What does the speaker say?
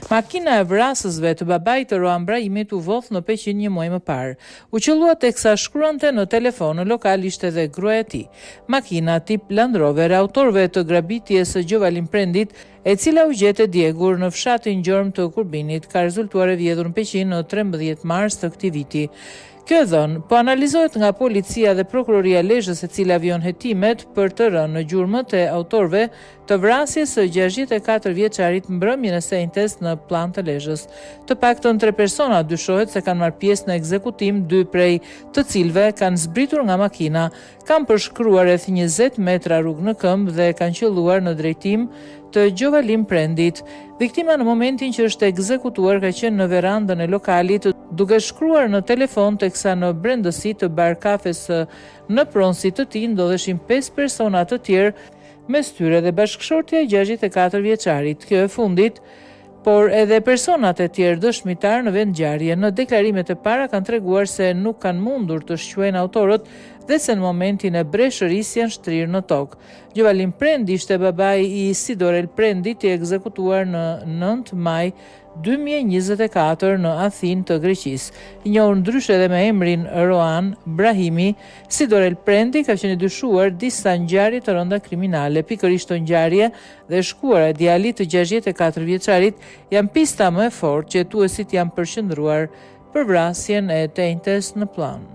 Makina e vrasësve të babait të Roan Brahimit u vodh në Peqin një muaj më parë. U qellua teksa shkruante në telefon në lokal ishte edhe gruaja e tij. Makina tip Land Rover e autorëve të grabitjes së Gjovalim Prendit, e cila u gjetë djegur në fshatin Gjorm të Kurbinit, ka rezultuar e vjedhur në Peqin në 13 mars të këtij viti. Kjo dhënë po analizohet nga policia dhe prokuroria e Lezhës, e cila vion hetimet për të rënë në gjurmët e autorëve të vrasjes së 64 vjeçarit mbrëmjen e sejntes në Llan të Lezhës. Të paktën 3 persona dyshohet se kanë marrë pjesë në ekzekutim, 2 prej të cilëve kanë zbritur nga makina, kanë përshkruar rreth 20 metra rrugë në këmbë dhe kanë qelluar në drejtim të Gjovalim Prendit. Viktima në momentin që është ekzekutuar ka qenë në verandën e lokalit, duke shkruar në telefon, teksa në brendësi të bar kafes në pronësi të tij ndodheshin 5 persona të tjerë, mes tyre dhe bashkëshortja e 64 vjeçarit. Kjo e fundit, por edhe personat e tjerë dëshmitar në vendngjarje. Në deklarimet e para kanë treguar se nuk kanë mundur të shquejnë autorët dhe se në momentin e breshërisë janë shtrirë në tokë. Gjovalim Prendi ishte babai i Sidorel Prendit, i ekzekutuar në 9 maj 2024 në Athinë të Greqisë. I njohur ndryshe edhe me emrin Roan Brahimi, Sidorel Prendi ka qenë dyshuar disa ngjarje të rënda kriminale. Pikërisht të ngjarje dhe shkuara e djalit të 64 vjeçarit janë pista më e fortë që hetuesit janë përqendruar për vrasjen e tenjtes në Llan.